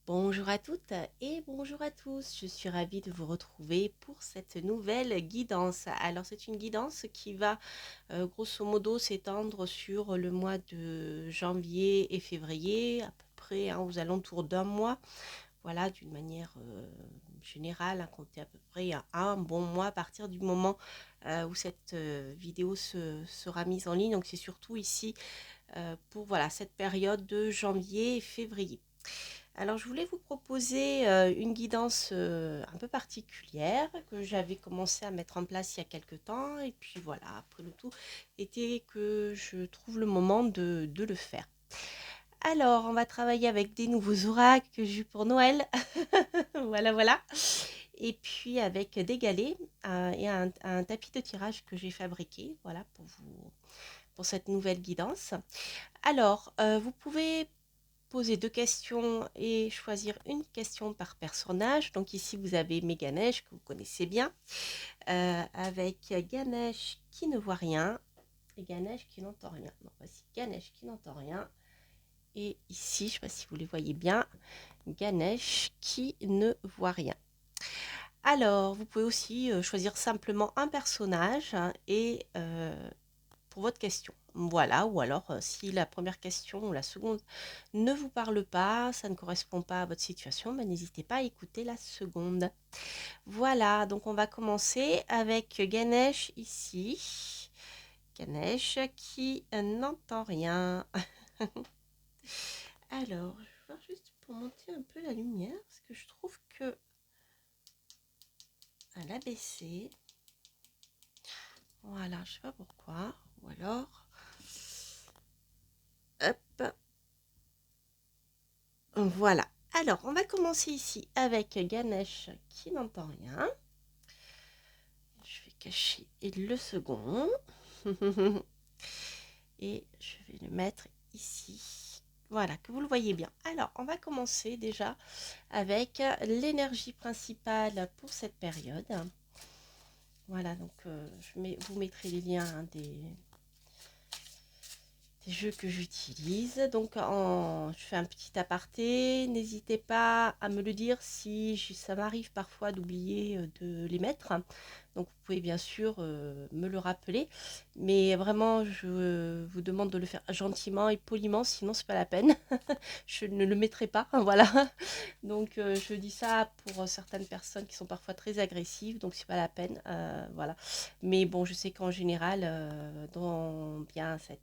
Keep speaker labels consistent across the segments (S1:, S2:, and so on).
S1: Bonjour à toutes et bonjour à tous. Je suis ravie de vous retrouver pour cette nouvelle guidance. Alors, c'est une guidance qui va grosso modo s'étendre sur le mois de janvier et février, à peu près aux alentours d'un mois. Voilà, d'une manière générale, à compter à peu près un bon mois à partir du moment où cette vidéo sera mise en ligne. Donc, c'est surtout ici pour voilà, cette période de janvier et février. Alors, je voulais vous proposer une guidance un peu particulière que j'avais commencé à mettre en place il y a quelques temps. Et puis voilà, après le tout était que je trouve le moment de le faire. Alors, on va travailler avec des nouveaux oracles que j'ai eu pour Noël. Voilà, voilà. Et puis avec des galets et un tapis de tirage que j'ai fabriqué, voilà, pour cette nouvelle guidance. Alors, vous pouvez poser deux questions et choisir une question par personnage. Donc ici, vous avez mes Ganesh que vous connaissez bien, avec Ganesh qui ne voit rien et Ganesh qui n'entend rien. Donc voici Ganesh qui n'entend rien. Et ici, je ne sais pas si vous les voyez bien, Ganesh qui ne voit rien. Alors, vous pouvez aussi choisir simplement un personnage et pour votre question. Voilà, ou alors si la première question ou la seconde ne vous parle pas, ça ne correspond pas à votre situation, ben, n'hésitez pas à écouter la seconde. Voilà, donc on va commencer avec Ganesh ici. Ganesh qui n'entend rien. Alors, je vais voir juste pour monter un peu la lumière, parce que je trouve que elle a baissé. Voilà, je sais pas pourquoi. Ou alors, hop, voilà. Alors, on va commencer ici avec Ganesh qui n'entend rien. Je vais cacher le second. Et je vais le mettre ici. Voilà, que vous le voyez bien. Alors, on va commencer déjà avec l'énergie principale pour cette période. Voilà, donc vous mettrez les liens des jeux que j'utilise. Donc, je fais un petit aparté. N'hésitez pas à me le dire si ça m'arrive parfois d'oublier de les mettre. Donc, vous pouvez bien sûr me le rappeler. Mais vraiment, je vous demande de le faire gentiment et poliment, sinon, c'est pas la peine. Je ne le mettrai pas. Voilà. Donc, je dis ça pour certaines personnes qui sont parfois très agressives. Donc, c'est pas la peine. Voilà. Mais bon, je sais qu'en général,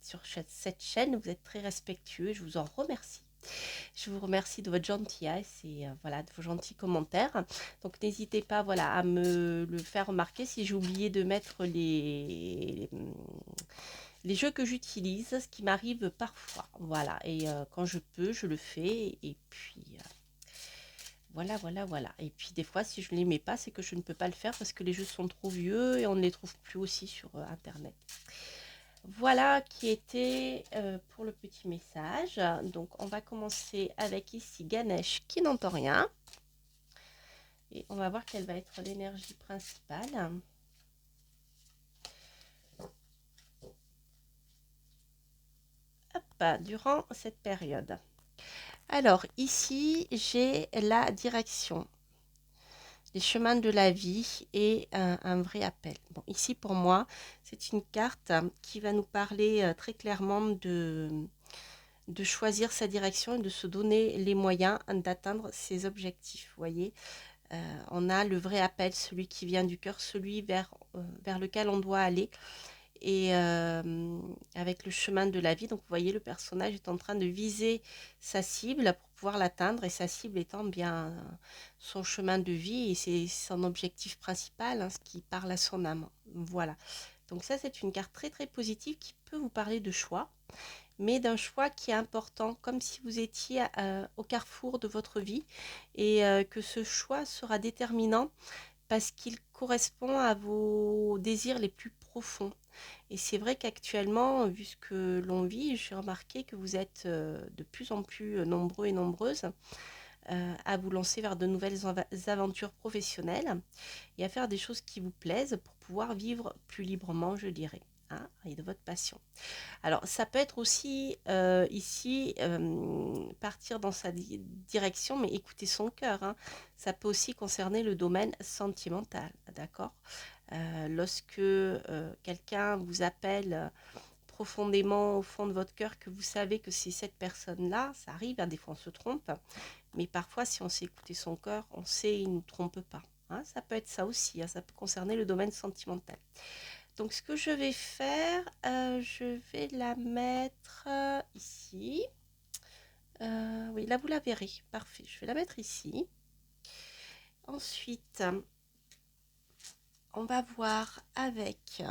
S1: sur cette chaîne, vous êtes très respectueux. Je vous en remercie. Je vous remercie de votre gentillesse et voilà, de vos gentils commentaires. Donc n'hésitez pas voilà, à me le faire remarquer si j'ai oublié de mettre les jeux que j'utilise, ce qui m'arrive parfois. Voilà, et quand je peux, je le fais. Et puis voilà, voilà, voilà. Et puis des fois, si je ne les mets pas, c'est que je ne peux pas le faire parce que les jeux sont trop vieux et on ne les trouve plus aussi sur Internet. Voilà qui était pour le petit message. Donc on va commencer avec ici Ganesh qui n'entend rien. Et on va voir quelle va être l'énergie principale. Hop, durant cette période. Alors ici j'ai la direction, les chemins de la vie et un vrai appel. Bon, ici pour moi c'est une carte qui va nous parler très clairement de choisir sa direction et de se donner les moyens d'atteindre ses objectifs. Vous voyez, on a le vrai appel, celui qui vient du cœur, celui vers lequel on doit aller. Et avec le chemin de la vie, donc vous voyez, le personnage est en train de viser sa cible pour pouvoir l'atteindre, et sa cible étant bien son chemin de vie, et c'est son objectif principal, hein, ce qui parle à son âme. Voilà. Donc ça, c'est une carte très très positive qui peut vous parler de choix, mais d'un choix qui est important, comme si vous étiez au carrefour de votre vie, et que ce choix sera déterminant parce qu'il correspond à vos désirs les plus profonds. Et c'est vrai qu'actuellement, vu ce que l'on vit, j'ai remarqué que vous êtes de plus en plus nombreux et nombreuses à vous lancer vers de nouvelles aventures professionnelles et à faire des choses qui vous plaisent pour pouvoir vivre plus librement, je dirais. hein, et de votre passion. Alors, ça peut être aussi ici partir dans sa direction, mais écouter son cœur, hein. Ça peut aussi concerner le domaine sentimental, d'accord? Lorsque quelqu'un vous appelle profondément au fond de votre cœur, que vous savez que c'est cette personne-là, ça arrive, hein, des fois on se trompe, mais parfois si on sait écouter son cœur, on sait il ne nous trompe pas, hein. Ça peut être ça aussi, hein, ça peut concerner le domaine sentimental. Donc ce que je vais faire, je vais la mettre ici. Oui, là vous la verrez, parfait. Je vais la mettre ici. Ensuite, on va voir avec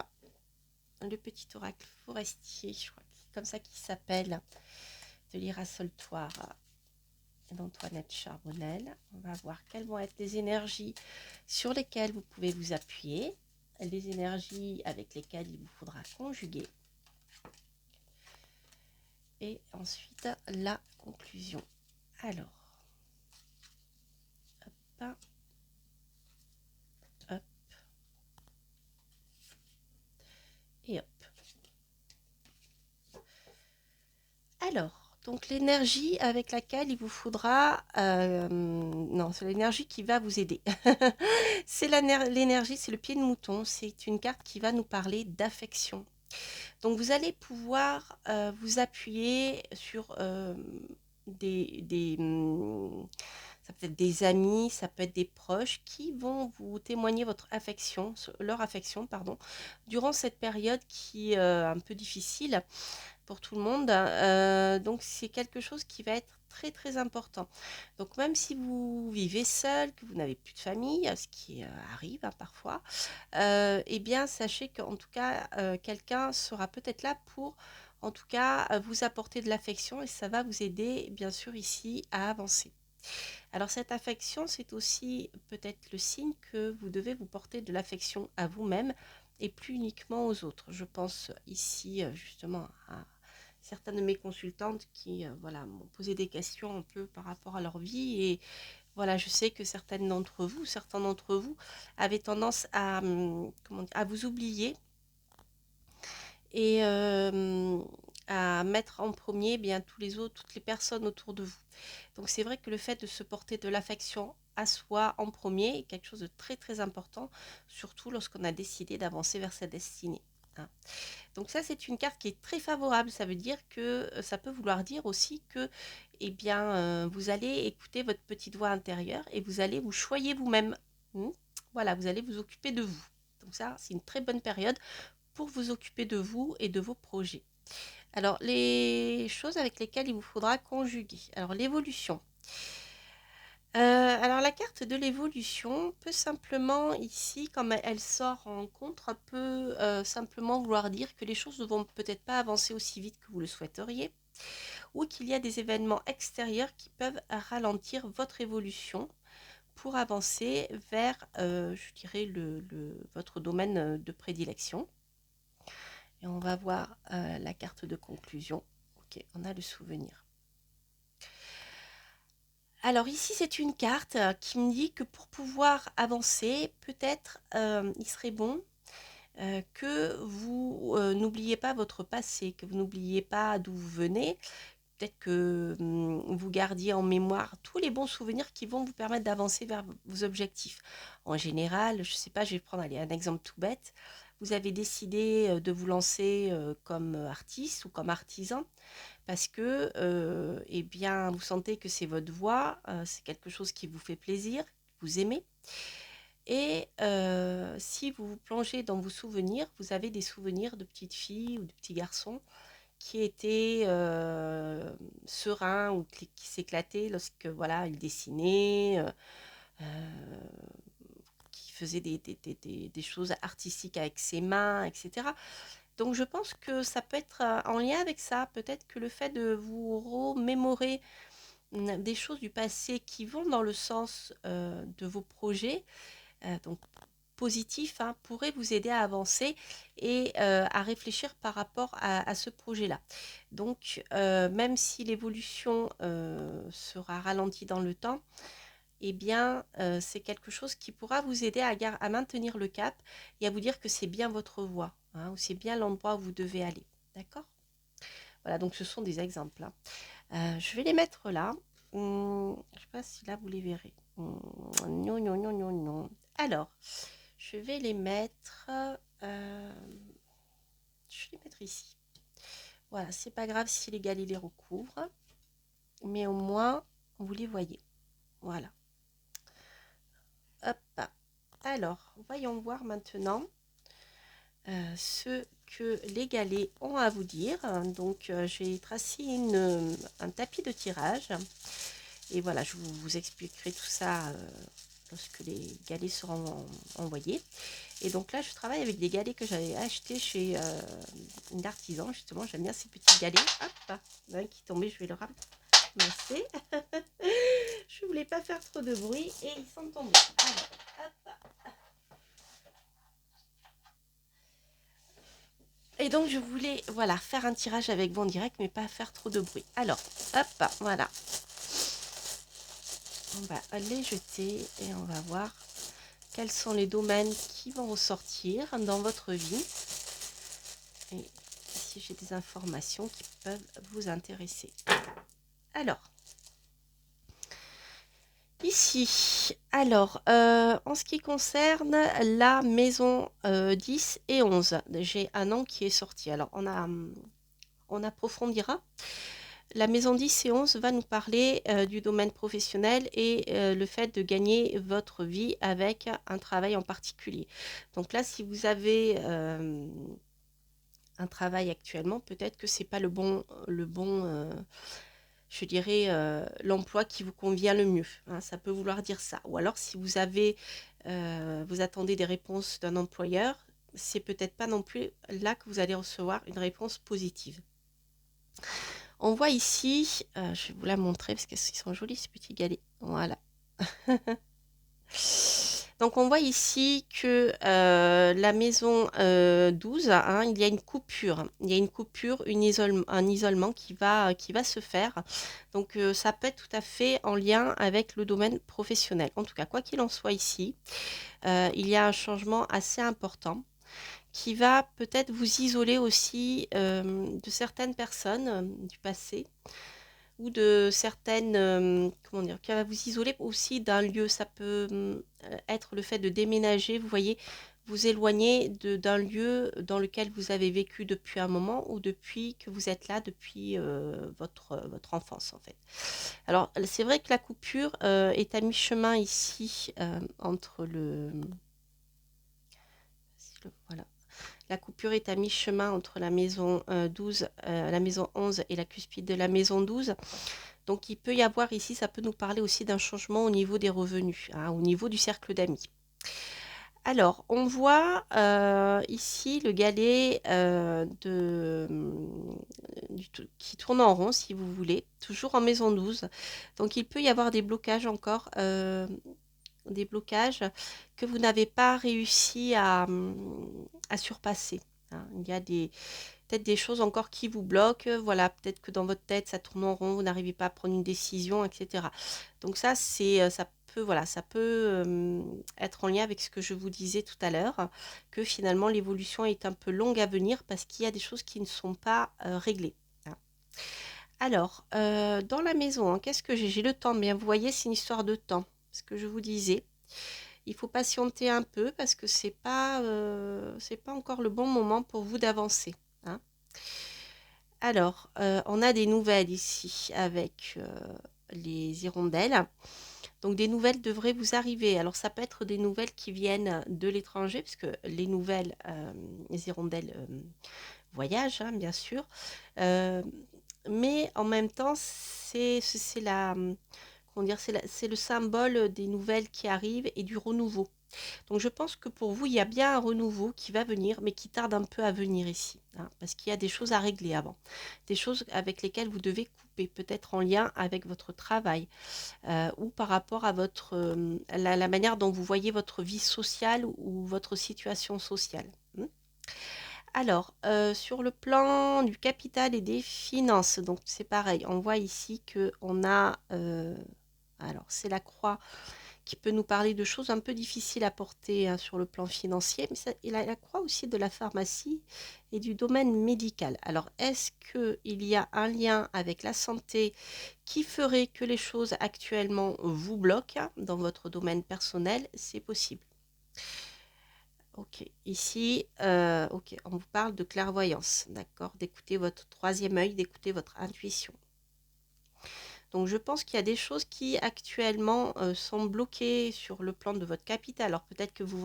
S1: le petit oracle forestier, je crois que c'est comme ça qu'il s'appelle, de l'Irassoltoire d'Antoinette Charbonnel. On va voir quelles vont être les énergies sur lesquelles vous pouvez vous appuyer, les énergies avec lesquelles il vous faudra conjuguer. Et ensuite, la conclusion. Alors, hop, hop, et hop. Alors, donc l'énergie avec laquelle il vous faudra... non, c'est l'énergie qui va vous aider. C'est l'énergie, c'est le pied de mouton. C'est une carte qui va nous parler d'affection. Donc vous allez pouvoir vous appuyer sur ça peut être des amis, ça peut être des proches qui vont vous témoigner leur affection, pardon, durant cette période qui est un peu difficile pour tout le monde. Donc c'est quelque chose qui va être très très important. Donc même si vous vivez seul, que vous n'avez plus de famille, ce qui arrive hein, parfois, eh bien sachez qu'en tout cas quelqu'un sera peut-être là pour en tout cas vous apporter de l'affection et ça va vous aider bien sûr ici à avancer. Alors cette affection, c'est aussi peut-être le signe que vous devez vous porter de l'affection à vous-même et plus uniquement aux autres. Je pense ici justement à certaines de mes consultantes qui voilà, m'ont posé des questions un peu par rapport à leur vie et voilà, je sais que certains d'entre vous avaient tendance à, à vous oublier et à mettre en premier bien tous les autres, toutes les personnes autour de vous. Donc c'est vrai que le fait de se porter de l'affection à soi en premier est quelque chose de très très important, surtout lorsqu'on a décidé d'avancer vers sa destinée, hein. Donc ça c'est une carte qui est très favorable, ça veut dire que ça peut vouloir dire aussi que eh bien, vous allez écouter votre petite voix intérieure et vous allez vous choyer vous-même. Voilà, vous allez vous occuper de vous. Donc ça c'est une très bonne période pour vous occuper de vous et de vos projets. Alors, les choses avec lesquelles il vous faudra conjuguer. Alors, l'évolution. Alors, la carte de l'évolution peut simplement, ici, comme elle sort en contre, peut simplement vouloir dire que les choses ne vont peut-être pas avancer aussi vite que vous le souhaiteriez, ou qu'il y a des événements extérieurs qui peuvent ralentir votre évolution pour avancer vers, je dirais, votre domaine de prédilection. Et on va voir la carte de conclusion. Ok, on a le souvenir. Alors ici, c'est une carte qui me dit que pour pouvoir avancer, peut-être il serait bon que vous n'oubliez pas votre passé, que vous n'oubliez pas d'où vous venez. Peut-être que vous gardiez en mémoire tous les bons souvenirs qui vont vous permettre d'avancer vers vos objectifs. En général, je ne sais pas, je vais prendre un exemple tout bête. Vous avez décidé de vous lancer comme artiste ou comme artisan parce que eh bien, vous sentez que c'est votre voix, c'est quelque chose qui vous fait plaisir, que vous aimez. Et si vous vous plongez dans vos souvenirs, vous avez des souvenirs de petites filles ou de petits garçons qui étaient sereins ou qui s'éclataient lorsque voilà, ils dessinaient, qui faisaient des choses artistiques avec ses mains, etc. Donc je pense que ça peut être en lien avec ça, peut-être que le fait de vous remémorer des choses du passé qui vont dans le sens de vos projets, donc positifs, hein, pourrait vous aider à avancer et à réfléchir par rapport à ce projet-là. Donc même si l'évolution sera ralentie dans le temps, eh bien, c'est quelque chose qui pourra vous aider à maintenir le cap et à vous dire que c'est bien votre voie. hein, ou c'est bien l'endroit où vous devez aller. D'accord? Voilà, donc ce sont des exemples, hein. Je vais les mettre là. Je ne sais pas si là vous les verrez. Non, non, non, non, non. Alors, je vais les mettre. Je vais les mettre ici. Voilà, c'est pas grave si les galets les recouvrent, mais au moins vous les voyez. Voilà. Hop. Alors, voyons voir maintenant ce que les galets ont à vous dire. Donc, j'ai tracé un tapis de tirage. Et voilà, je vous expliquerai tout ça lorsque les galets seront envoyés. Et donc là, je travaille avec des galets que j'avais achetés chez une artisan. Justement, j'aime bien ces petits galets. Hop, un qui tombait, je vais le ramasser. Je voulais pas faire trop de bruit et ils sont tombés. Alors, hop. Et donc, je voulais voilà, faire un tirage avec vous en direct, mais pas faire trop de bruit. Alors, hop, voilà. On va les jeter et on va voir quels sont les domaines qui vont ressortir dans votre vie. Et si j'ai des informations qui peuvent vous intéresser. Alors, ici, alors, en ce qui concerne la maison 10 et 11, j'ai un nom qui est sorti. Alors, on approfondira. La maison 10 et 11 va nous parler du domaine professionnel et le fait de gagner votre vie avec un travail en particulier. Donc là, si vous avez un travail actuellement, peut-être que c'est pas je dirais, l'emploi qui vous convient le mieux, hein, ça peut vouloir dire ça. Ou alors, si vous attendez des réponses d'un employeur, c'est peut-être pas non plus là que vous allez recevoir une réponse positive. On voit ici, je vais vous la montrer parce qu'ils sont jolis ces petits galets. Voilà. Donc on voit ici que la maison 12, hein, il y a une coupure. Il y a une coupure, un isolement qui va se faire. Donc ça peut être tout à fait en lien avec le domaine professionnel. En tout cas, quoi qu'il en soit ici, il y a un changement assez important qui va peut-être vous isoler aussi de certaines personnes du passé ou de certaines, comment dire, qui va vous isoler aussi d'un lieu. Ça peut être le fait de déménager, vous voyez, vous éloigner d'un lieu dans lequel vous avez vécu depuis un moment ou depuis que vous êtes là depuis votre enfance en fait. Alors c'est vrai que la coupure est à mi-chemin ici entre voilà. La coupure est à mi-chemin entre la maison 12, la maison 11 et la cuspide de la maison 12. Donc il peut y avoir ici, ça peut nous parler aussi d'un changement au niveau des revenus, hein, au niveau du cercle d'amis. Alors, on voit ici le galet qui tourne en rond, si vous voulez, toujours en maison 12. Donc il peut y avoir des blocages encore, des blocages que vous n'avez pas réussi à surpasser, hein. Il y a peut-être des choses encore qui vous bloquent. Voilà, peut-être que dans votre tête, ça tourne en rond, vous n'arrivez pas à prendre une décision, etc. Donc ça, ça peut être en lien avec ce que je vous disais tout à l'heure, que finalement l'évolution est un peu longue à venir parce qu'il y a des choses qui ne sont pas réglées, hein. Alors, dans la maison, hein, qu'est-ce que j'ai? J'ai le temps, bien vous voyez, c'est une histoire de temps. Ce que je vous disais, il faut patienter un peu parce que c'est pas encore le bon moment pour vous d'avancer, hein. Alors, on a des nouvelles ici avec les hirondelles. Donc, des nouvelles devraient vous arriver. Alors, ça peut être des nouvelles qui viennent de l'étranger, puisque les nouvelles, les hirondelles voyagent, hein, bien sûr. Euh, mais en même temps, c'est comment dire, c'est le symbole des nouvelles qui arrivent et du renouveau. Donc je pense que pour vous, il y a bien un renouveau qui va venir, mais qui tarde un peu à venir ici, hein, parce qu'il y a des choses à régler avant, des choses avec lesquelles vous devez couper, peut-être en lien avec votre travail ou par rapport à la manière dont vous voyez votre vie sociale ou votre situation sociale, hein. Alors, sur le plan du capital et des finances, donc c'est pareil, on voit ici qu'on a Alors, c'est la croix qui peut nous parler de choses un peu difficiles à porter hein, sur le plan financier, mais il a la croix aussi de la pharmacie et du domaine médical. Alors, est-ce qu'il y a un lien avec la santé qui ferait que les choses actuellement vous bloquent dans votre domaine personnel? C'est possible. Ok, ici, ok, on vous parle de clairvoyance, d'accord, d'écouter votre troisième œil, d'écouter votre intuition. Donc, je pense qu'il y a des choses qui actuellement sont bloquées sur le plan de votre capital. Alors, peut-être que vous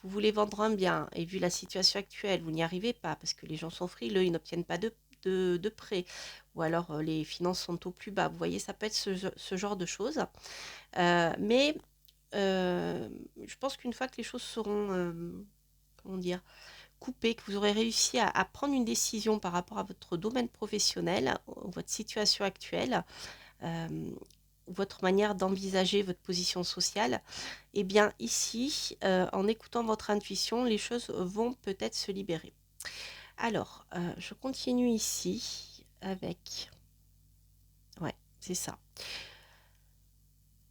S1: voulez vendre un bien et vu la situation actuelle, vous n'y arrivez pas parce que les gens sont frileux, ils n'obtiennent pas de prêt ou alors les finances sont au plus bas. Vous voyez, ça peut être ce genre de choses. Mais je pense qu'une fois que les choses seront, comment dire, coupées, que vous aurez réussi à prendre une décision par rapport à votre domaine professionnel, votre situation actuelle, euh, votre manière d'envisager votre position sociale, eh bien ici, en écoutant votre intuition, les choses vont peut-être se libérer. Alors, je continue ici avec... Ouais, c'est ça.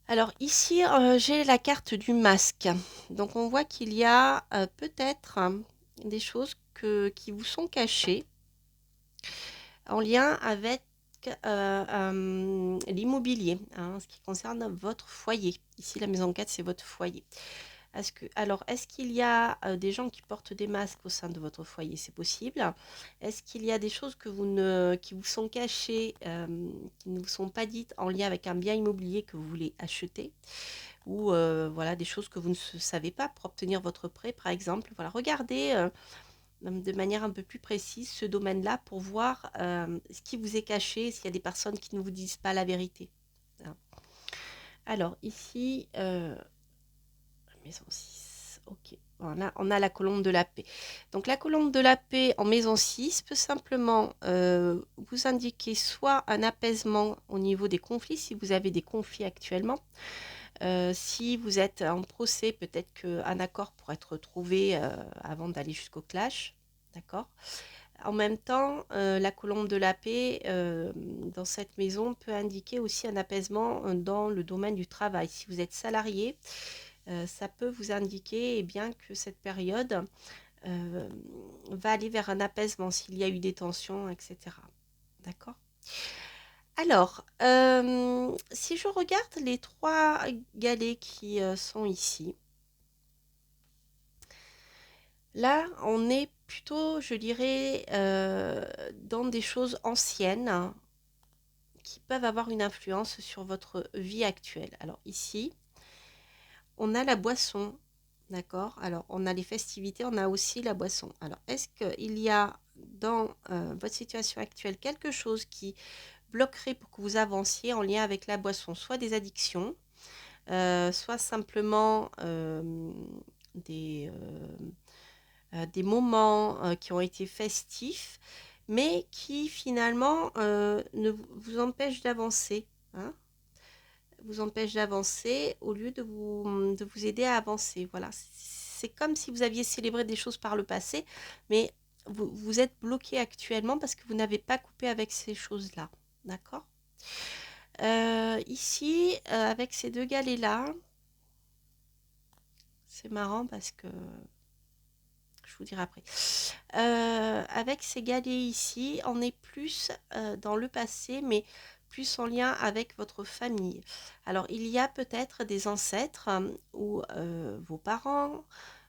S1: Alors ici, j'ai la carte du masque. Donc on voit qu'il y a peut-être des choses qui vous sont cachées en lien avec l'immobilier, hein, ce qui concerne votre foyer. Ici, la maison 4, c'est votre foyer. Est-ce qu'il y a des gens qui portent des masques au sein de votre foyer? C'est possible. Est-ce qu'il y a des choses qui vous sont cachées, qui ne vous sont pas dites en lien avec un bien immobilier que vous voulez acheter? Ou voilà, des choses que vous ne savez pas pour obtenir votre prêt, par exemple. Voilà, regardez de manière un peu plus précise ce domaine-là pour voir ce qui vous est caché, s'il y a des personnes qui ne vous disent pas la vérité. Hein. Alors, ici, maison 6, ok. Voilà, on a la colombe de la paix. Donc, la colombe de la paix en maison 6 peut simplement vous indiquer soit un apaisement au niveau des conflits, si vous avez des conflits actuellement. Si vous êtes en procès, peut-être qu'un accord pourrait être trouvé avant d'aller jusqu'au clash. D'accord. En même temps, la colombe de la paix dans cette maison peut indiquer aussi un apaisement dans le domaine du travail. Si vous êtes salarié, ça peut vous indiquer eh bien, que cette période euh, va aller vers un apaisement s'il y a eu des tensions, etc. D'accord. Alors, si je regarde les trois galets qui sont ici, là, on est plutôt, je dirais, dans des choses anciennes hein, qui peuvent avoir une influence sur votre vie actuelle. Alors ici, on a la boisson, d'accord? Alors, on a les festivités, on a aussi la boisson. Alors, est-ce qu'il y a dans votre situation actuelle quelque chose qui bloquerait pour que vous avanciez en lien avec la boisson, soit des addictions, soit simplement des moments qui ont été festifs, mais qui finalement ne vous empêchent d'avancer, hein, vous empêchent d'avancer au lieu de vous aider à avancer. Voilà, c'est comme si vous aviez célébré des choses par le passé, mais vous êtes bloqué actuellement parce que vous n'avez pas coupé avec ces choses-là. D'accord. Ici, avec ces deux galets-là, c'est marrant parce que je vous dirai après. Avec ces galets ici, on est plus dans le passé, mais plus en lien avec votre famille. Alors, il y a peut-être des ancêtres ou vos parents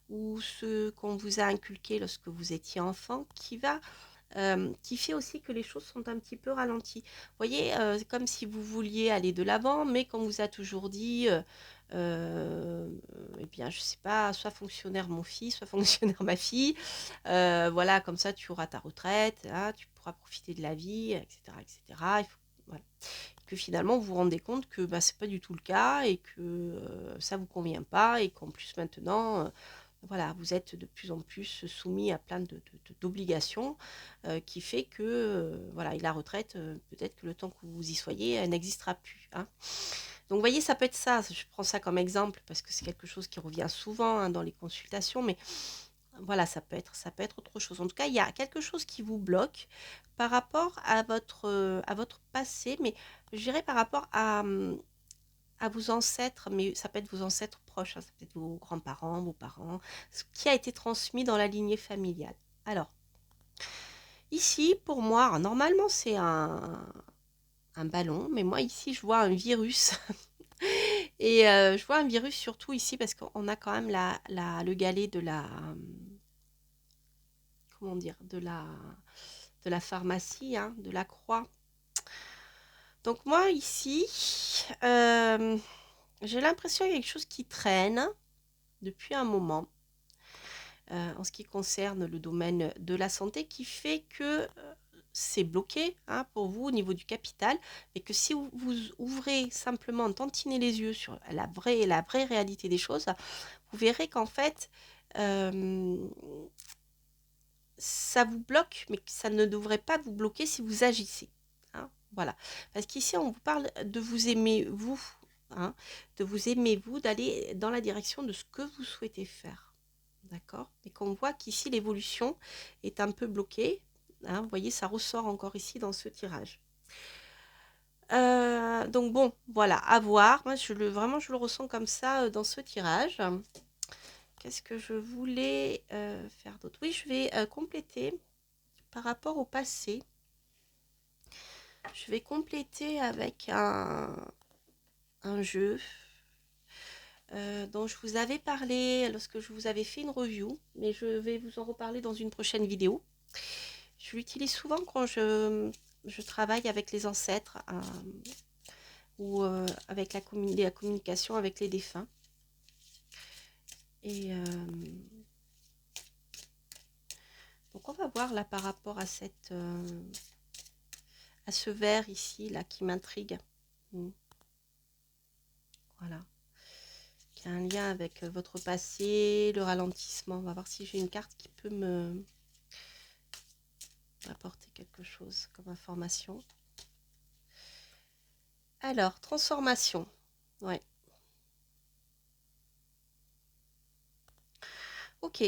S1: ou ceux qu'on vous a inculqués lorsque vous étiez enfant qui fait aussi que les choses sont un petit peu ralenties. Vous voyez, c'est comme si vous vouliez aller de l'avant, mais qu'on vous a toujours dit, eh bien, je sais pas, soit fonctionnaire mon fils, soit fonctionnaire ma fille, voilà, comme ça tu auras ta retraite, hein, tu pourras profiter de la vie, etc., etc. Il faut, voilà. Que finalement vous vous rendez compte que bah, c'est pas du tout le cas et que ça vous convient pas et qu'en plus maintenant voilà, vous êtes de plus en plus soumis à plein d'obligations qui fait que, voilà, et la retraite, peut-être que le temps que vous y soyez, elle n'existera plus. Hein. Donc, vous voyez, ça peut être ça. Je prends ça comme exemple parce que c'est quelque chose qui revient souvent hein, dans les consultations, mais voilà, ça peut être autre chose. En tout cas, il y a quelque chose qui vous bloque par rapport à votre passé, mais je dirais par rapport à vos ancêtres, mais ça peut être vos ancêtres proches, hein, ça peut être vos grands-parents, vos parents, ce qui a été transmis dans la lignée familiale. Alors, ici, pour moi, normalement c'est un ballon, mais moi ici je vois un virus. Et je vois un virus surtout ici parce qu'on a quand même le galet de la, comment dire, de la pharmacie, hein, de la croix. Donc moi ici, j'ai l'impression qu'il y a quelque chose qui traîne depuis un moment en ce qui concerne le domaine de la santé qui fait que c'est bloqué, hein, pour vous au niveau du capital, mais que si vous ouvrez simplement, tantinez les yeux sur la vraie réalité des choses, vous verrez qu'en fait, euh, ça vous bloque, mais que ça ne devrait pas vous bloquer si vous agissez. Hein, voilà. Parce qu'ici, on vous parle de vous aimer, vous, hein, de vous aimer, vous, d'aller dans la direction de ce que vous souhaitez faire. D'accord? Et qu'on voit qu'ici, l'évolution est un peu bloquée. Hein, vous voyez, ça ressort encore ici dans ce tirage. Donc bon, voilà, à voir. Moi, vraiment, je le ressens comme ça dans ce tirage. Qu'est-ce que je voulais faire d'autre? Oui, je vais compléter par rapport au passé. Je vais compléter avec un jeu dont je vous avais parlé lorsque je vous avais fait une review, mais je vais vous en reparler dans une prochaine vidéo. Je l'utilise souvent quand je travaille avec les ancêtres ou avec la communication avec les défunts. Et donc on va voir là par rapport à à ce verre ici là qui m'intrigue. Voilà. Qui a un lien avec votre passé, le ralentissement. On va voir si j'ai une carte qui peut me apporter quelque chose comme information. Alors, transformation. Ouais. Ok.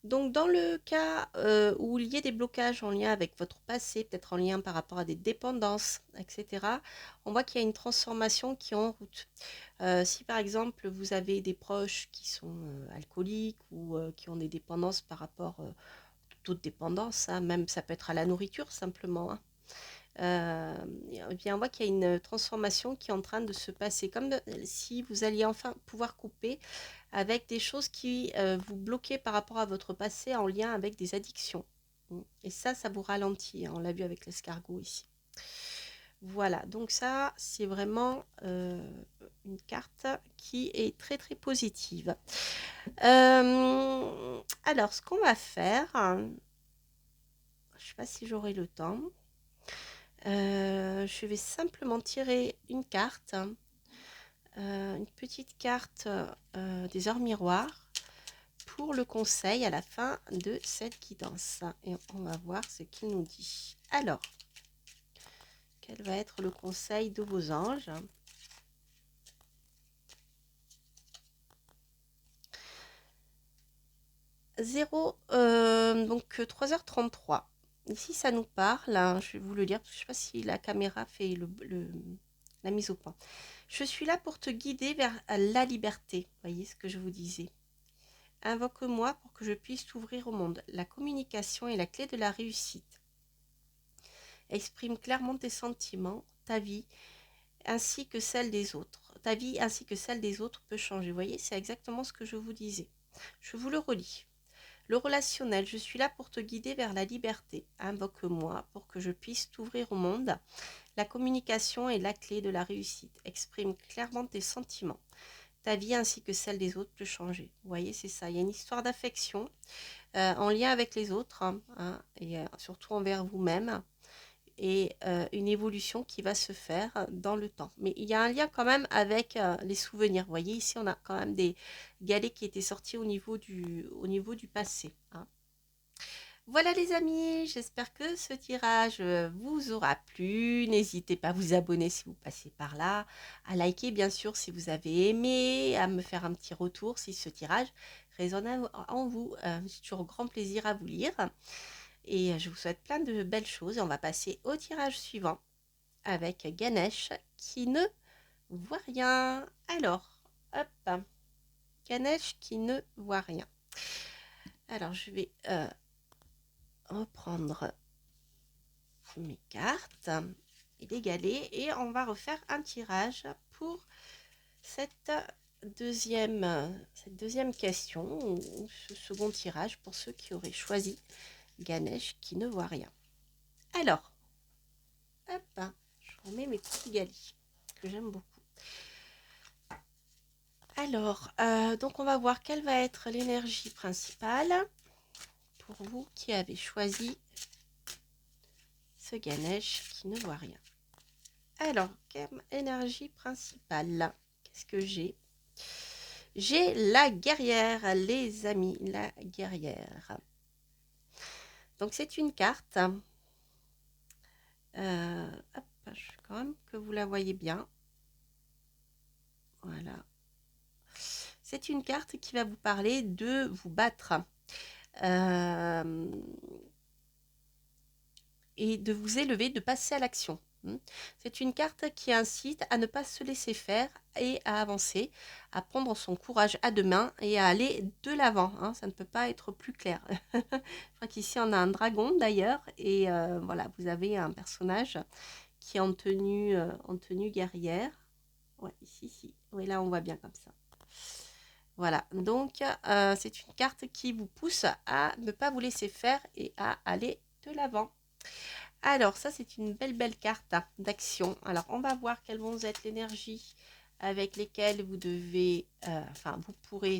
S1: Donc, dans le cas où il y a des blocages en lien avec votre passé, peut-être en lien par rapport à des dépendances, etc., on voit qu'il y a une transformation qui est en route. Si par exemple, vous avez des proches qui sont alcooliques ou qui ont des dépendances par rapport d'autres dépendances, hein, même ça peut être à la nourriture simplement, hein. Eh bien, on voit qu'il y a une transformation qui est en train de se passer, comme si vous alliez enfin pouvoir couper avec des choses qui vous bloquaient par rapport à votre passé en lien avec des addictions. Et ça vous ralentit, hein, on l'a vu avec l'escargot ici. Voilà, donc ça, c'est vraiment une carte qui est très très positive. Alors, ce qu'on va faire, je ne sais pas si j'aurai le temps. Je vais simplement tirer une carte, une petite carte des heures miroirs pour le conseil à la fin de cette guidance. Et on va voir ce qu'il nous dit. Alors, quel va être le conseil de vos anges? Donc 3h33. Ici, ça nous parle, hein, je vais vous le lire, parce que je ne sais pas si la caméra fait la mise au point. Je suis là pour te guider vers la liberté. Voyez ce que je vous disais. Invoque-moi pour que je puisse t'ouvrir au monde. La communication est la clé de la réussite. Exprime clairement tes sentiments, ta vie, ainsi que celle des autres. Ta vie ainsi que celle des autres peut changer. Vous voyez, c'est exactement ce que je vous disais. Je vous le relis. Le relationnel, je suis là pour te guider vers la liberté. Invoque-moi pour que je puisse t'ouvrir au monde. La communication est la clé de la réussite. Exprime clairement tes sentiments. Ta vie ainsi que celle des autres peut changer. Vous voyez, c'est ça. Il y a une histoire d'affection en lien avec les autres, hein, et surtout envers vous-même, et une évolution qui va se faire dans le temps. Mais il y a un lien quand même avec les souvenirs. Vous voyez, ici, on a quand même des galets qui étaient sortis au niveau du passé, hein. Voilà les amis, j'espère que ce tirage vous aura plu. N'hésitez pas à vous abonner si vous passez par là, à liker bien sûr si vous avez aimé, à me faire un petit retour si ce tirage résonne en vous. J'ai toujours grand plaisir à vous lire et je vous souhaite plein de belles choses. Et on va passer au tirage suivant avec Ganesh qui ne voit rien. Alors, hop, Ganesh qui ne voit rien. Alors, je vais reprendre mes cartes et l'égaler et on va refaire un tirage pour cette deuxième question ou ce second tirage pour ceux qui auraient choisi Ganesh qui ne voit rien. Alors, hop, je remets mes petits galis que j'aime beaucoup. Alors, donc on va voir quelle va être l'énergie principale pour vous qui avez choisi ce Ganesh qui ne voit rien. Alors, quelle énergie principale? Qu'est-ce que j'ai? J'ai la guerrière, les amis, la guerrière. Donc c'est une carte. Hop, je veux quand même que vous la voyez bien. Voilà. C'est une carte qui va vous parler de vous battre. Et de vous élever, de passer à l'action. C'est une carte qui incite à ne pas se laisser faire et à avancer, à prendre son courage à deux mains et à aller de l'avant. Ça ne peut pas être plus clair. Je crois qu'ici on a un dragon d'ailleurs et voilà, vous avez un personnage qui est en tenue guerrière. Ouais, ici. Oui, là on voit bien comme ça. Voilà, donc c'est une carte qui vous pousse à ne pas vous laisser faire et à aller de l'avant. Alors, ça, c'est une belle carte d'action. Alors, on va voir quelles vont être l'énergie avec lesquelles vous devez,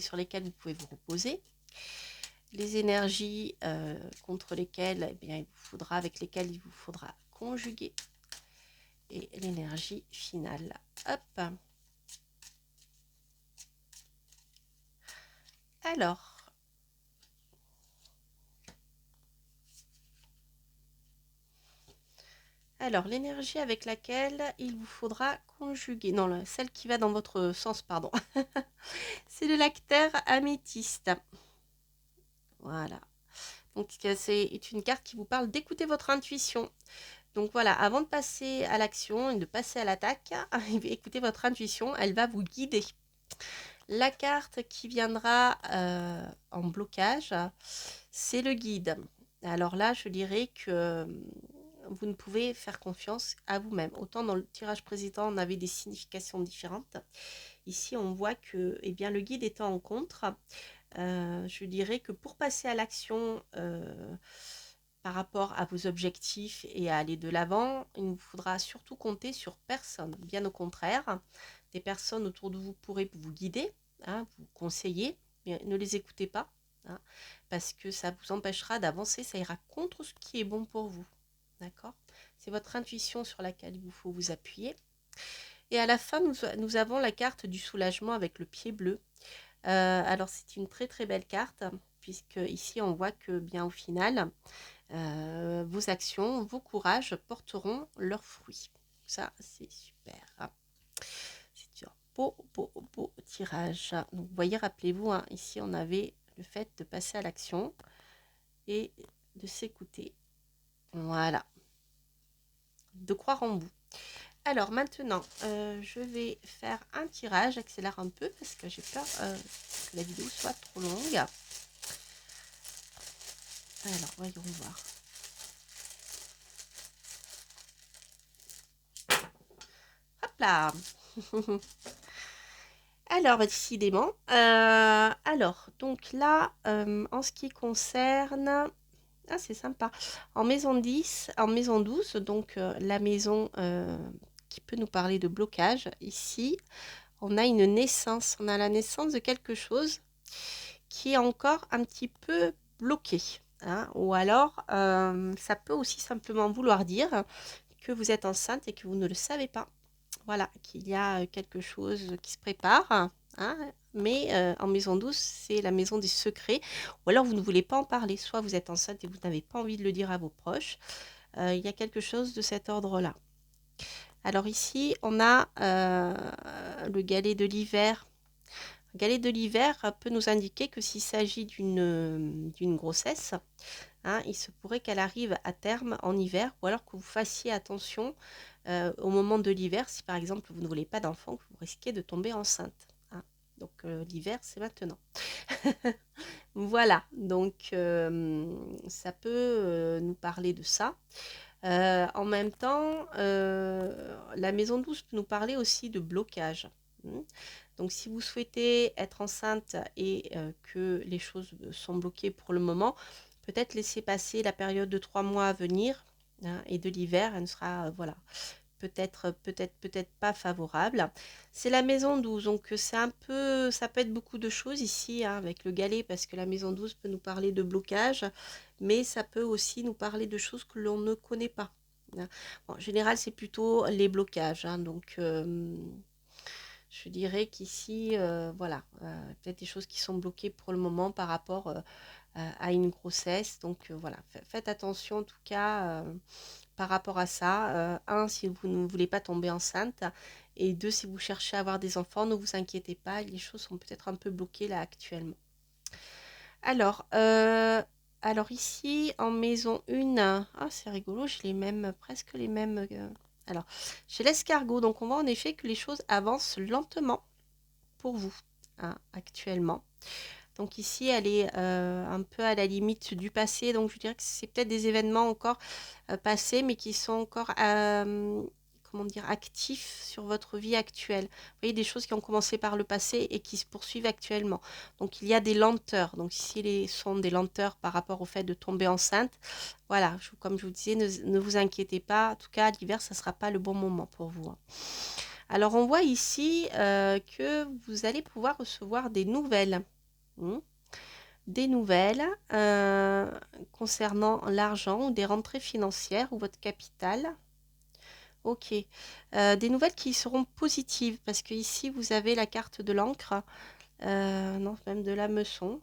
S1: sur lesquelles vous pouvez vous reposer. Les énergies contre lesquelles, avec lesquelles il vous faudra conjuguer. Et l'énergie finale. Hop. Alors, l'énergie avec laquelle il vous faudra conjuguer, non, celle qui va dans votre sens, pardon, c'est le lactaire améthyste. Voilà. Donc, c'est une carte qui vous parle d'écouter votre intuition. Donc voilà, avant de passer à l'action et de passer à l'attaque, écoutez votre intuition, elle va vous guider. La carte qui viendra en blocage, c'est le guide. Alors là, je dirais que vous ne pouvez faire confiance à vous-même. Autant dans le tirage précédent, on avait des significations différentes. Ici, on voit que le guide étant en contre, je dirais que pour passer à l'action par rapport à vos objectifs et à aller de l'avant, il ne faudra surtout compter sur personne. Bien au contraire, des personnes autour de vous pourraient vous guider, vous conseiller, mais ne les écoutez pas, parce que ça vous empêchera d'avancer, ça ira contre ce qui est bon pour vous. D'accord? C'est votre intuition sur laquelle il vous faut vous appuyer. Et à la fin, nous avons la carte du soulagement avec le pied bleu. Alors, c'est une très belle carte, puisque ici, on voit que bien au final, vos actions, vos courages porteront leurs fruits. Ça, c'est super. C'est un beau tirage. Donc, vous voyez, rappelez-vous, ici, on avait le fait de passer à l'action et de s'écouter. Voilà. De croire en vous. Alors maintenant, je vais faire un tirage, j'accélère un peu parce que j'ai peur que la vidéo soit trop longue. Alors, voyons voir. Hop là. Alors, décidément. Donc là, en ce qui concerne... Ah, c'est sympa. En maison 10, en maison 12, donc la maison qui peut nous parler de blocage, ici, on a une naissance. On a la naissance de quelque chose qui est encore un petit peu bloqué. Ou alors, ça peut aussi simplement vouloir dire que vous êtes enceinte et que vous ne le savez pas. Voilà, qu'il y a quelque chose qui se prépare. Mais en maison 12, c'est la maison des secrets. Ou alors, vous ne voulez pas en parler. Soit vous êtes enceinte et vous n'avez pas envie de le dire à vos proches. Il y a quelque chose de cet ordre-là. Alors ici, on a le galet de l'hiver. Le galet de l'hiver peut nous indiquer que s'il s'agit d'une grossesse, il se pourrait qu'elle arrive à terme en hiver ou alors que vous fassiez attention au moment de l'hiver, si par exemple vous ne voulez pas d'enfant, vous risquez de tomber enceinte, hein. Donc l'hiver, c'est maintenant. Voilà, donc ça peut nous parler de ça. En même temps, la maison 12 peut nous parler aussi de blocage. Donc, si vous souhaitez être enceinte et que les choses sont bloquées pour le moment, peut-être laisser passer la période de 3 mois à venir, hein, et de l'hiver, elle ne sera, voilà, peut-être pas favorable. C'est la maison 12, donc c'est un peu, ça peut être beaucoup de choses ici, hein, avec le galet, parce que la maison 12 peut nous parler de blocage, mais ça peut aussi nous parler de choses que l'on ne connaît pas, hein. Bon, en général, c'est plutôt les blocages, hein, donc je dirais qu'ici, voilà, peut-être des choses qui sont bloquées pour le moment par rapport à une grossesse. Donc voilà, faites attention en tout cas par rapport à ça. Un, si vous ne voulez pas tomber enceinte. Et deux, si vous cherchez à avoir des enfants, ne vous inquiétez pas, les choses sont peut-être un peu bloquées là actuellement. Alors, alors ici, en maison 1, ah, c'est rigolo, j'ai les mêmes, presque les mêmes. Alors, chez l'escargot, donc on voit en effet que les choses avancent lentement pour vous, hein, actuellement. Donc ici, elle est un peu à la limite du passé. Donc je dirais que c'est peut-être des événements encore passés, mais qui sont encore, comment dire, actifs sur votre vie actuelle. Vous voyez, des choses qui ont commencé par le passé et qui se poursuivent actuellement. Donc il y a des lenteurs. Donc ici, les sont des lenteurs par rapport au fait de tomber enceinte. Voilà, comme je vous disais, ne vous inquiétez pas. En tout cas, l'hiver, ça ne sera pas le bon moment pour vous, hein. Alors on voit ici que vous allez pouvoir recevoir des nouvelles. Des nouvelles concernant l'argent ou des rentrées financières ou votre capital. Ok. Des nouvelles qui seront positives parce que ici vous avez la carte de l'encre, non, même de l'hameçon.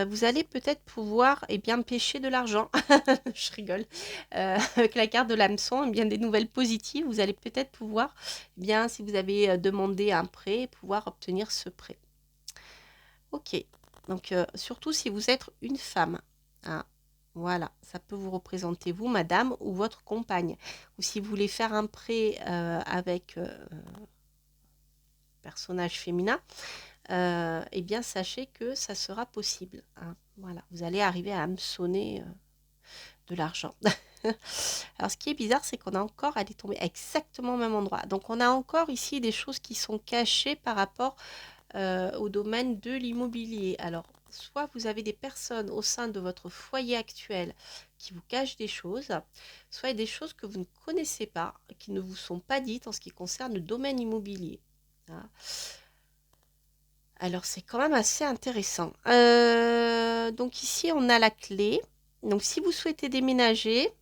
S1: Vous allez peut-être pouvoir bien pêcher de l'argent. Je rigole. Avec la carte de l'hameçon, bien des nouvelles positives. Vous allez peut-être pouvoir, bien si vous avez demandé un prêt, pouvoir obtenir ce prêt. Ok. Donc, surtout si vous êtes une femme, hein. Voilà, ça peut vous représenter vous, madame, ou votre compagne. Ou si vous voulez faire un prêt avec personnage féminin, eh bien, sachez que ça sera possible, hein. Voilà, vous allez arriver à hameçonner de l'argent. Alors, ce qui est bizarre, c'est qu'on a encore à tomber exactement au même endroit. Donc, on a encore ici des choses qui sont cachées par rapport au domaine de l'immobilier. Alors, soit vous avez des personnes au sein de votre foyer actuel qui vous cachent des choses, soit des choses que vous ne connaissez pas, qui ne vous sont pas dites en ce qui concerne le domaine immobilier, hein. Alors, c'est quand même assez intéressant. Donc ici, on a la clé. Donc, si vous souhaitez déménager,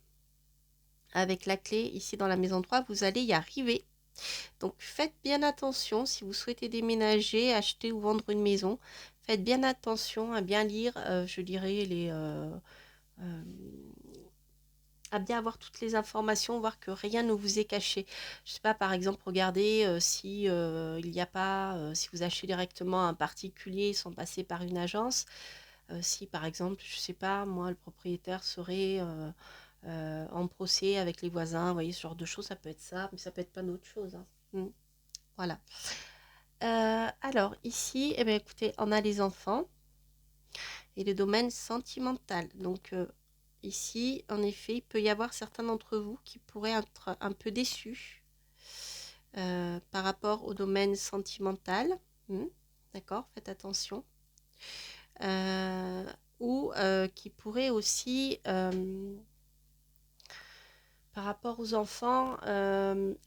S1: avec la clé ici dans la maison 3, vous allez y arriver. Donc faites bien attention si vous souhaitez déménager, acheter ou vendre une maison. Faites bien attention à bien lire, je dirais, à bien avoir toutes les informations, voir que rien ne vous est caché. Je ne sais pas, par exemple, regardez si il n'y a pas, si vous achetez directement un particulier sans passer par une agence. Si par exemple, je ne sais pas, moi, le propriétaire serait en procès avec les voisins, vous voyez, ce genre de choses, ça peut être ça, mais ça peut être pas d'autre chose, hein. Voilà. Alors ici, eh bien, écoutez, on a les enfants et le domaine sentimental. Donc ici, en effet, il peut y avoir certains d'entre vous qui pourraient être un peu déçus par rapport au domaine sentimental. D'accord, faites attention. Ou qui pourraient aussi, par rapport aux enfants,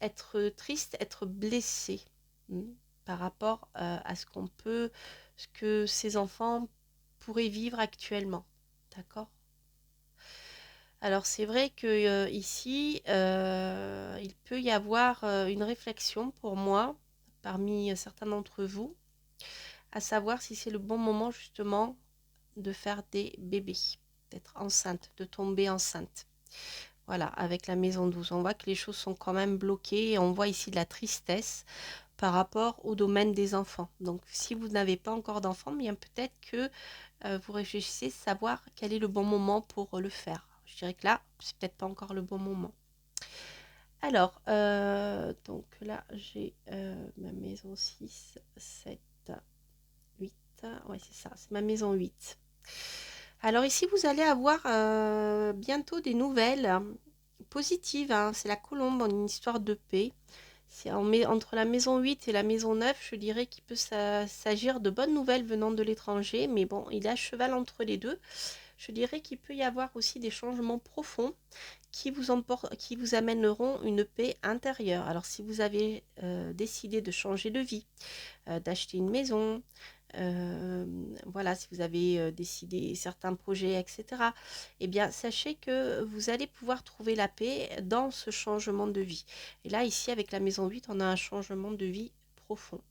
S1: être tristes, être blessés, par rapport à ce que ces enfants pourraient vivre actuellement. D'accord? Alors c'est vrai que ici, il peut y avoir une réflexion pour moi, parmi certains d'entre vous, à savoir si c'est le bon moment justement de faire des bébés, d'être enceinte, de tomber enceinte. Voilà, avec la maison 12, on voit que les choses sont quand même bloquées et on voit ici de la tristesse par rapport au domaine des enfants. Donc, si vous n'avez pas encore d'enfants, bien peut-être que vous réfléchissez à savoir quel est le bon moment pour le faire. Je dirais que là, c'est peut-être pas encore le bon moment. Alors, donc là, j'ai ma maison 6, 7, 8. Ouais, c'est ça, c'est ma maison 8. Alors ici, vous allez avoir bientôt des nouvelles positives, hein. C'est la colombe en une histoire de paix. Entre la maison 8 et la maison 9, je dirais qu'il peut s'agir de bonnes nouvelles venant de l'étranger, mais bon, il est à cheval entre les deux. Je dirais qu'il peut y avoir aussi des changements profonds qui vous amèneront une paix intérieure. Alors si vous avez décidé de changer de vie, d'acheter une maison, euh, voilà, si vous avez décidé certains projets, etc., eh bien, sachez que vous allez pouvoir trouver la paix dans ce changement de vie. Et là, ici, avec la maison 8, on a un changement de vie profond.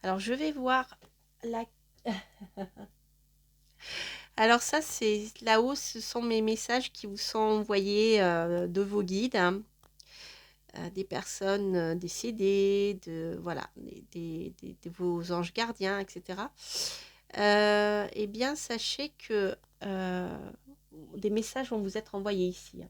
S1: Alors, je vais voir la... Alors ça, c'est là-haut, ce sont mes messages qui vous sont envoyés de vos guides, hein, des personnes décédées, voilà, de vos anges gardiens, etc. Eh bien, sachez que des messages vont vous être envoyés ici, hein.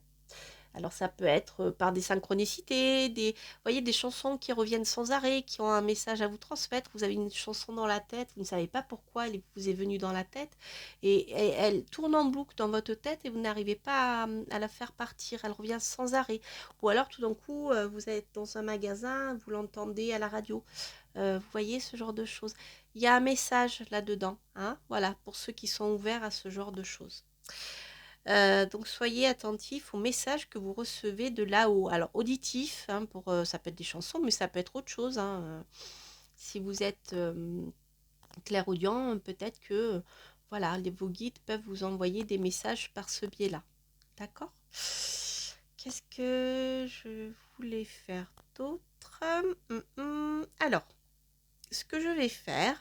S1: Alors ça peut être par des synchronicités, voyez, des chansons qui reviennent sans arrêt, qui ont un message à vous transmettre. Vous avez une chanson dans la tête, vous ne savez pas pourquoi elle vous est venue dans la tête, et elle tourne en boucle dans votre tête et vous n'arrivez pas à la faire partir. Elle revient sans arrêt. Ou alors tout d'un coup, vous êtes dans un magasin, vous l'entendez à la radio. Vous voyez ce genre de choses. Il y a un message là-dedans, hein, voilà, pour ceux qui sont ouverts à ce genre de choses. Donc soyez attentifs aux messages que vous recevez de là-haut. Alors auditif, hein, ça peut être des chansons, mais ça peut être autre chose, hein. Si vous êtes clairaudient, peut-être que voilà, vos guides peuvent vous envoyer des messages par ce biais-là. D'accord? Qu'est-ce que je voulais faire d'autre? Alors, ce que je vais faire,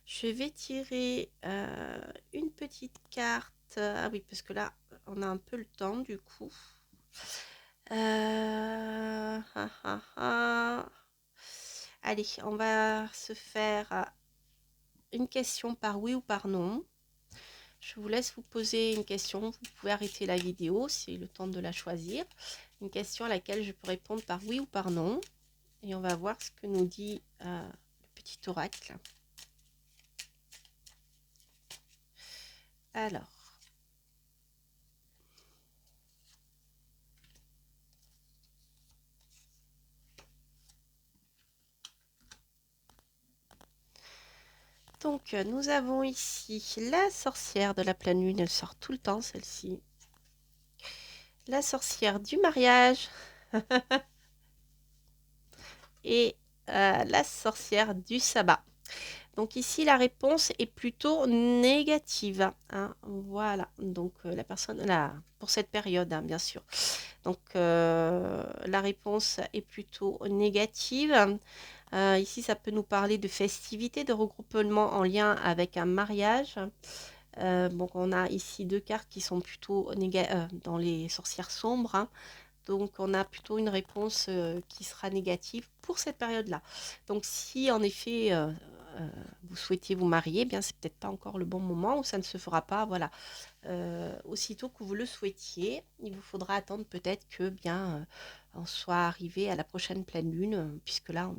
S1: je vais tirer une petite carte. Ah oui, parce que là, on a un peu le temps du coup. Ah, ah, ah. Allez, on va se faire une question par oui ou par non. Je vous laisse vous poser une question. Vous pouvez arrêter la vidéo si le temps de la choisir. Une question à laquelle je peux répondre par oui ou par non. Et on va voir ce que nous dit le petit oracle. Alors. Donc, nous avons ici la sorcière de la pleine lune. Elle sort tout le temps, celle-ci. La sorcière du mariage. Et la sorcière du sabbat. Donc ici, la réponse est plutôt négative, hein. Voilà, donc la personne, là, pour cette période, hein, bien sûr. Donc la réponse est plutôt négative. Ici, ça peut nous parler de festivités, de regroupement en lien avec un mariage. Donc on a ici deux cartes qui sont plutôt dans les sorcières sombres, hein. Donc on a plutôt une réponse qui sera négative pour cette période-là. Donc si en effet vous souhaitiez vous marier, eh bien c'est peut-être pas encore le bon moment ou ça ne se fera pas. Voilà. Aussitôt que vous le souhaitiez, il vous faudra attendre peut-être que bien on soit arrivé à la prochaine pleine lune, puisque là on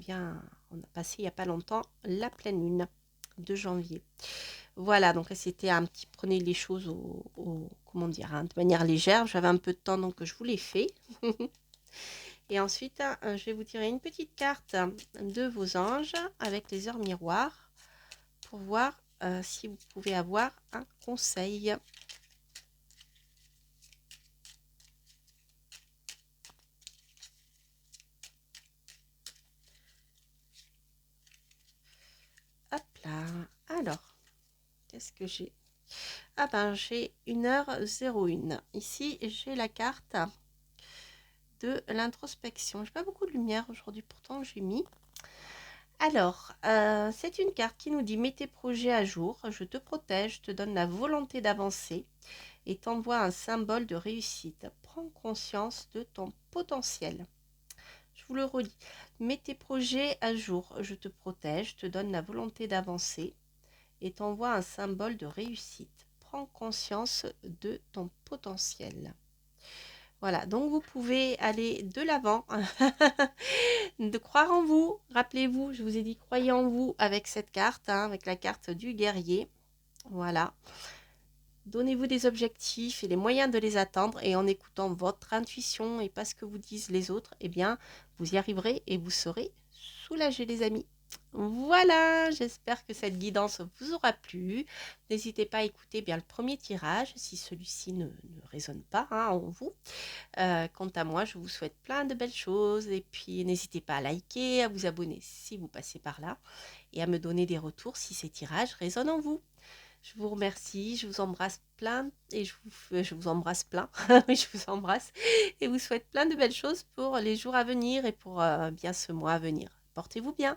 S1: a passé il n'y a pas longtemps la pleine lune de janvier. Voilà, donc là c'était un petit, prenez les choses comment dire, hein, de manière légère. J'avais un peu de temps donc je vous l'ai fait. Et ensuite, je vais vous tirer une petite carte de vos anges avec les heures miroirs pour voir si vous pouvez avoir un conseil. Hop là. Alors, qu'est-ce que j'ai? Ah ben, j'ai 1h01. Ici, j'ai la carte de l'introspection. J'ai pas beaucoup de lumière aujourd'hui, pourtant j'ai mis. Alors, c'est une carte qui nous dit: mets tes projets à jour, je te protège, je te donne la volonté d'avancer et t'envoie un symbole de réussite. Prends conscience de ton potentiel. Je vous le redis: mets tes projets à jour, je te protège, je te donne la volonté d'avancer et t'envoie un symbole de réussite. Prends conscience de ton potentiel. Voilà, donc vous pouvez aller de l'avant, de croire en vous. Rappelez-vous, je vous ai dit, croyez en vous avec cette carte, hein, avec la carte du guerrier. Voilà. Donnez-vous des objectifs et les moyens de les atteindre et en écoutant votre intuition et pas ce que vous disent les autres, eh bien, vous y arriverez et vous serez soulagés, les amis. Voilà, j'espère que cette guidance vous aura plu. N'hésitez pas à écouter bien le premier tirage si celui-ci ne résonne pas, hein, en vous. Quant à moi, je vous souhaite plein de belles choses et puis n'hésitez pas à liker, à vous abonner si vous passez par là et à me donner des retours si ces tirages résonnent en vous. Je vous remercie, je vous embrasse plein et je vous embrasse plein. Oui, je vous embrasse et vous souhaite plein de belles choses pour les jours à venir et pour bien ce mois à venir. Portez-vous bien.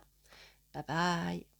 S1: Bye bye.